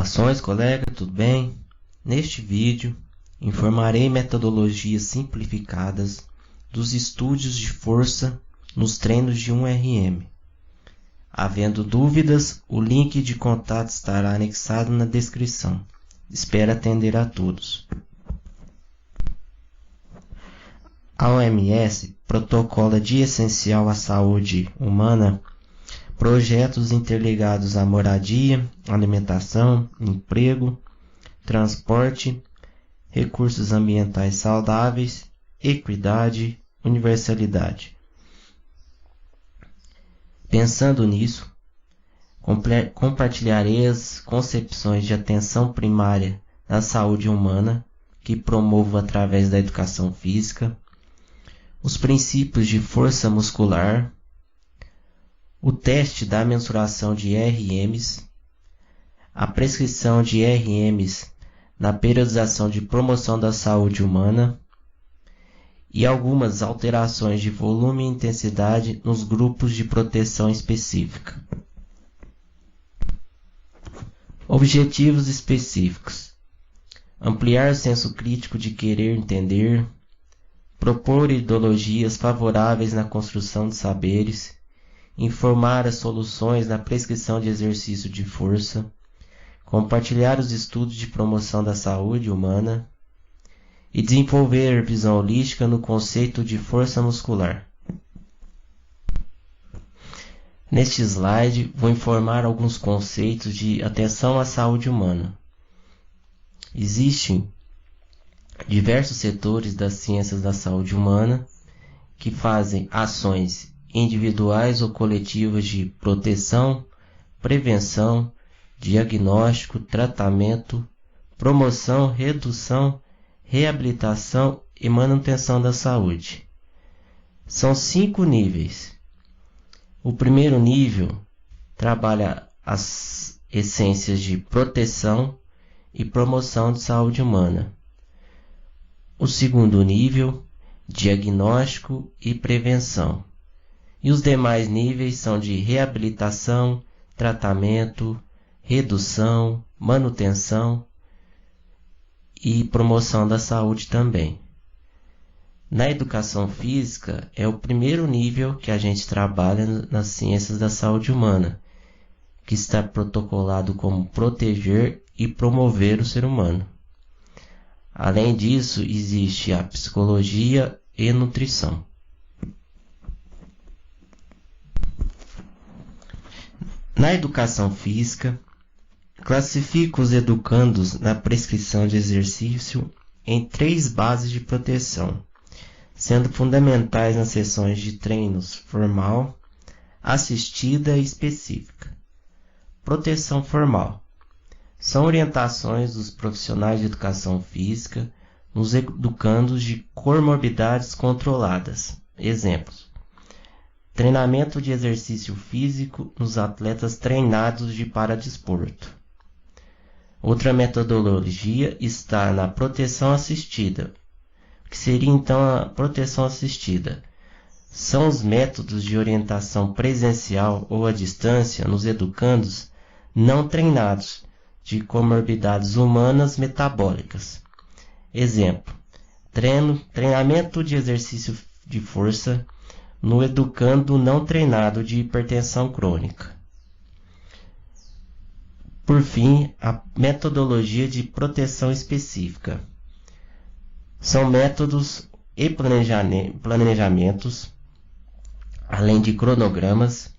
Saudações, colega, tudo bem? Neste vídeo, informarei metodologias simplificadas dos estudos de força nos treinos de 1RM. Havendo dúvidas, o link de contato estará anexado na descrição. Espero atender a todos. A OMS protocola de essencial à saúde humana projetos interligados à moradia, alimentação, emprego, transporte, recursos ambientais saudáveis, equidade, universalidade. Pensando nisso, compartilharei as concepções de atenção primária na saúde humana que promovo através da educação física, os princípios de força muscular, o teste da mensuração de RMs, a prescrição de RMs na periodização de promoção da saúde humana e algumas alterações de volume e intensidade nos grupos de proteção específica. Objetivos específicos: ampliar o senso crítico de querer entender, propor ideologias favoráveis na construção de saberes, informar as soluções na prescrição de exercício de força, compartilhar os estudos de promoção da saúde humana e desenvolver visão holística no conceito de força muscular. Neste slide, vou informar alguns conceitos de atenção à saúde humana. Existem diversos setores das ciências da saúde humana que fazem ações individuais ou coletivas de proteção, prevenção, diagnóstico, tratamento, promoção, redução, reabilitação e manutenção da saúde. São 5 níveis. O primeiro nível trabalha as essências de proteção e promoção de saúde humana. O segundo nível, diagnóstico e prevenção. E os demais níveis são de reabilitação, tratamento, redução, manutenção e promoção da saúde também. Na educação física, é o primeiro nível que a gente trabalha nas ciências da saúde humana, que está protocolado como proteger e promover o ser humano. Além disso, existe a psicologia e nutrição. Na educação física, classifico os educandos na prescrição de exercício em 3 bases de proteção, sendo fundamentais nas sessões de treinos formal, assistida e específica. Proteção formal. São orientações dos profissionais de educação física nos educandos de comorbidades controladas. Exemplos: treinamento de exercício físico nos atletas treinados de paradesporto. Outra metodologia está na proteção assistida. O que seria então a proteção assistida? São os métodos de orientação presencial ou à distância nos educandos não treinados de comorbidades humanas metabólicas. Exemplo: treinamento de exercício de força no educando não treinado de hipertensão crônica. Por fim, a metodologia de proteção específica. São métodos e planejamentos, além de cronogramas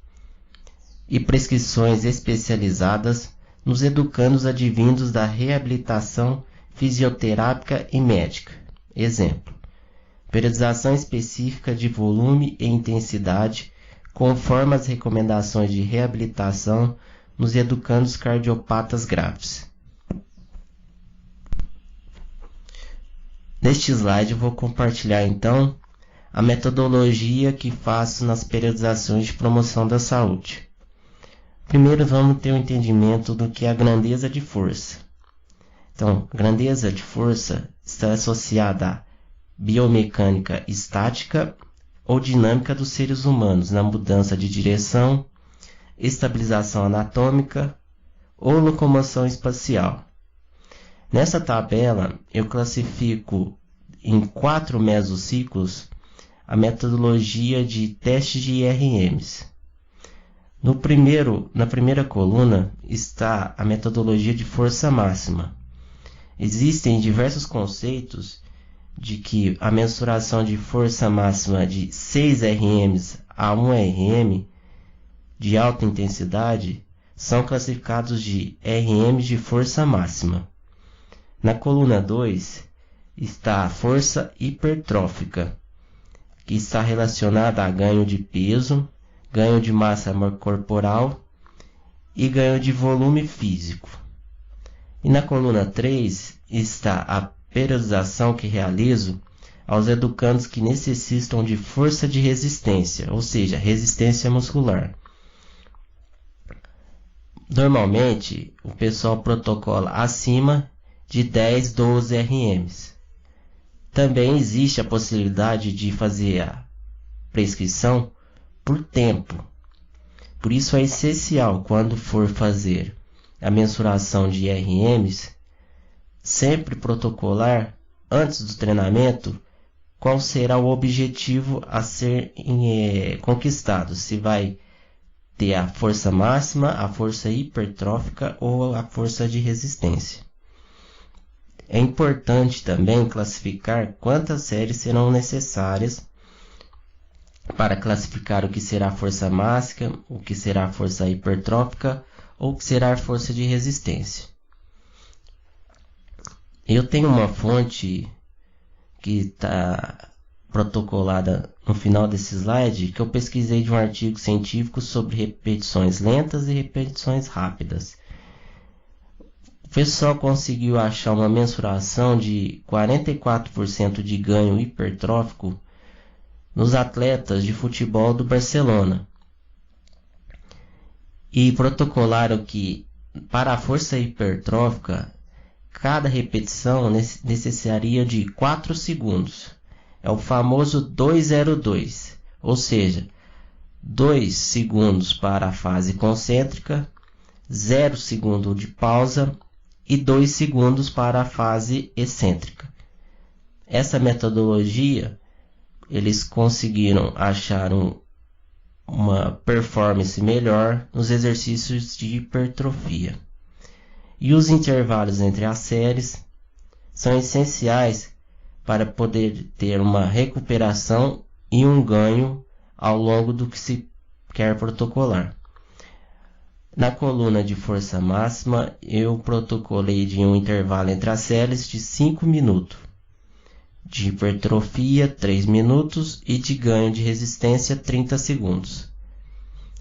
e prescrições especializadas nos educandos advindos da reabilitação fisioterápica e médica. Exemplo: periodização específica de volume e intensidade, conforme as recomendações de reabilitação nos educandos cardiopatas graves. Neste slide eu vou compartilhar então a metodologia que faço nas periodizações de promoção da saúde. Primeiro vamos ter um entendimento do que é a grandeza de força. Então, grandeza de força está associada à biomecânica estática ou dinâmica dos seres humanos na mudança de direção, estabilização anatômica ou locomoção espacial. Nessa tabela, eu classifico em 4 mesociclos a metodologia de testes de IRMs. Na primeira coluna está a metodologia de força máxima. Existem diversos conceitos de que a mensuração de força máxima de 6 RMs a 1 RM de alta intensidade são classificados de RMs de força máxima. Na coluna 2 está a força hipertrófica, que está relacionada a ganho de peso, ganho de massa corporal e ganho de volume físico. E na coluna 3 está a periodização que realizo aos educandos que necessitam de força de resistência, ou seja, resistência muscular. Normalmente, o pessoal protocola acima de 10, 12 RMs. Também existe a possibilidade de fazer a prescrição por tempo. Por isso é essencial, quando for fazer a mensuração de RMs, sempre protocolar antes do treinamento qual será o objetivo a ser conquistado. Se vai ter a força máxima, a força hipertrófica ou a força de resistência. É importante também classificar quantas séries serão necessárias para classificar o que será a força máxima, o que será a força hipertrófica ou o que será a força de resistência. Eu tenho uma fonte que está protocolada no final desse slide, que eu pesquisei de um artigo científico sobre repetições lentas e repetições rápidas. O pessoal conseguiu achar uma mensuração de 44% de ganho hipertrófico nos atletas de futebol do Barcelona. E protocolaram que, para a força hipertrófica, cada repetição necessitaria de 4 segundos. É o famoso 202, ou seja, 2 segundos para a fase concêntrica, 0 segundo de pausa e 2 segundos para a fase excêntrica. Essa metodologia, eles conseguiram achar uma performance melhor nos exercícios de hipertrofia. E os intervalos entre as séries são essenciais para poder ter uma recuperação e um ganho ao longo do que se quer protocolar. Na coluna de força máxima, eu protocolei de um intervalo entre as séries de 5 minutos, de hipertrofia 3 minutos e de ganho de resistência 30 segundos.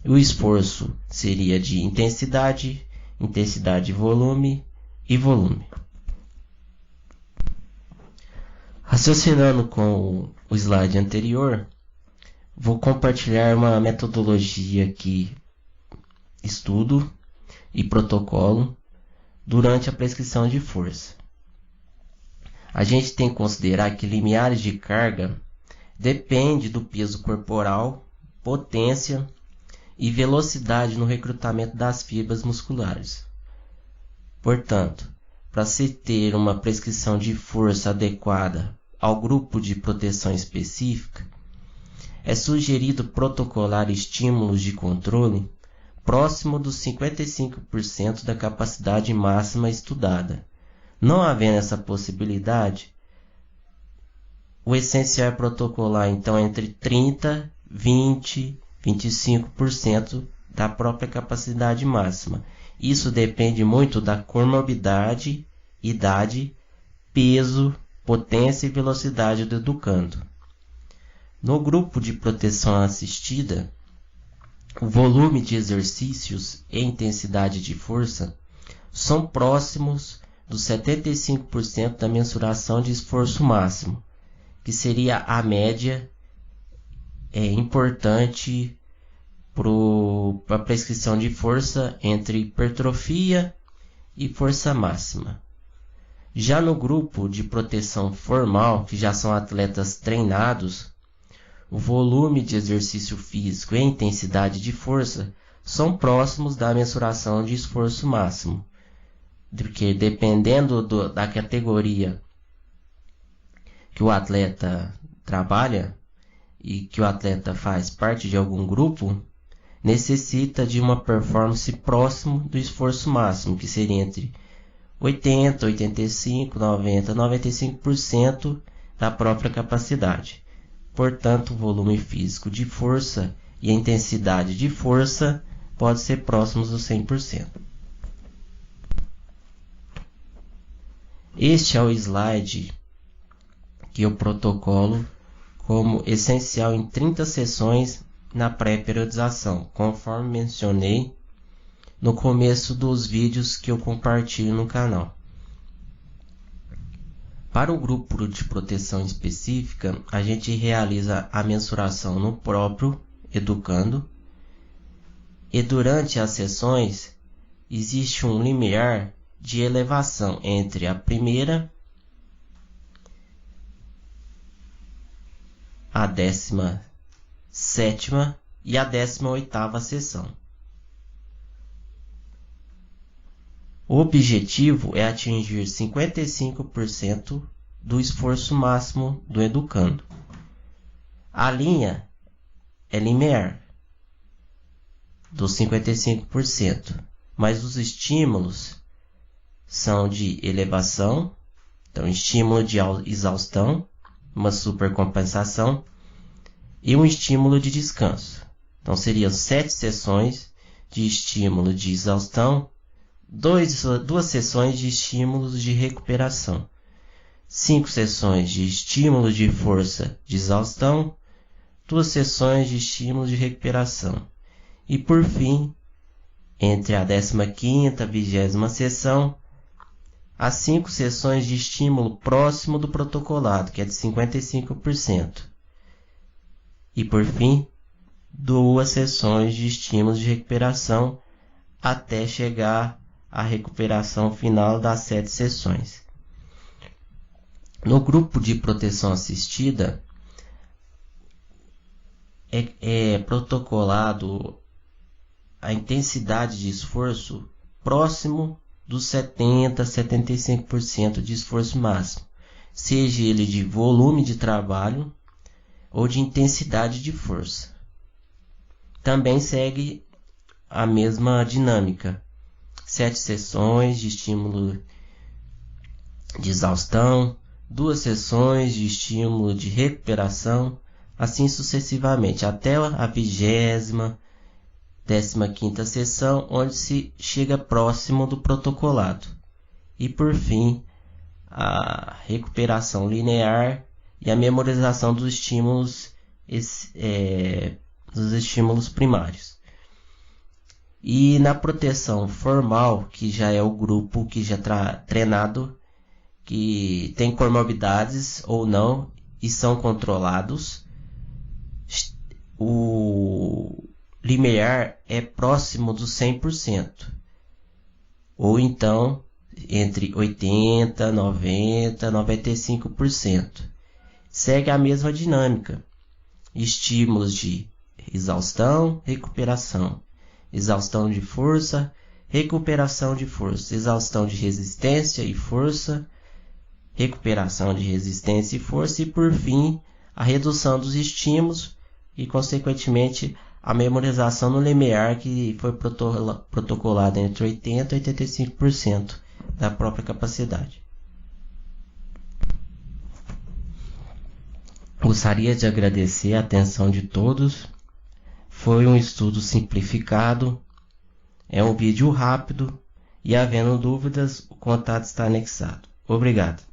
O esforço seria de intensidade, volume e volume. Raciocinando com o slide anterior, vou compartilhar uma metodologia que estudo e protocolo durante a prescrição de força. A gente tem que considerar que limiares de carga depende do peso corporal, potência e velocidade no recrutamento das fibras musculares. Portanto, para se ter uma prescrição de força adequada ao grupo de proteção específica, é sugerido protocolar estímulos de controle próximo dos 55% da capacidade máxima estudada. Não havendo essa possibilidade, o essencial é protocolar então entre 30%, 20%, 25% da própria capacidade máxima. Isso depende muito da comorbidade, idade, peso, potência e velocidade do educando. No grupo de proteção assistida, o volume de exercícios e intensidade de força são próximos dos 75% da mensuração de esforço máximo, que seria a média importante para a prescrição de força entre hipertrofia e força máxima. Já no grupo de proteção formal, que já são atletas treinados, o volume de exercício físico e a intensidade de força são próximos da mensuração de esforço máximo, porque dependendo da categoria que o atleta trabalha e que o atleta faz parte de algum grupo, necessita de uma performance próximo do esforço máximo, que seria entre 80, 85, 90, 95% da própria capacidade. Portanto, o volume físico de força e a intensidade de força pode ser próximos do 100%. Este é o slide que eu protocolo como essencial em 30 sessões na pré-periodização, conforme mencionei no começo dos vídeos que eu compartilho no canal. Para o grupo de proteção específica, a gente realiza a mensuração no próprio educando, e durante as sessões existe um limiar de elevação entre a primeira, a 17ª e a 18ª sessão. O objetivo é atingir 55% do esforço máximo do educando. A linha é limiar dos 55%, mas os estímulos são de elevação, então estímulo de exaustão, uma supercompensação e um estímulo de descanso. Então seriam 7 sessões de estímulo de exaustão, 2 sessões de estímulos de recuperação, 5 sessões de estímulo de força de exaustão, 2 sessões de estímulo de recuperação. E por fim, entre a 15ª e 20ª sessão, as 5 sessões de estímulo próximo do protocolado, que é de 55%. E por fim, 2 sessões de estímulos de recuperação até chegar à recuperação final das 7 sessões. No grupo de proteção assistida, é protocolado a intensidade de esforço próximo dos 70 a 75% de esforço máximo, seja ele de volume de trabalho ou de intensidade de força. Também segue a mesma dinâmica: 7 sessões de estímulo de exaustão, 2 sessões de estímulo de recuperação, assim sucessivamente, até a 20ª, 15ª sessão, onde se chega próximo do protocolado. E por fim, a recuperação linear e a memorização dos estímulos primários. E na proteção formal, que já é o grupo que já está treinado, que tem comorbidades ou não e são controlados, o limiar é próximo dos 100%, ou então entre 80%, 90%, 95%. Segue a mesma dinâmica: estímulos de exaustão, recuperação, exaustão de força, recuperação de força, exaustão de resistência e força, recuperação de resistência e força, e por fim a redução dos estímulos e consequentemente a memorização no limiar, que foi protocolado entre 80% e 85% da própria capacidade. Gostaria de agradecer a atenção de todos. Foi um estudo simplificado, é um vídeo rápido e, havendo dúvidas, o contato está anexado. Obrigado.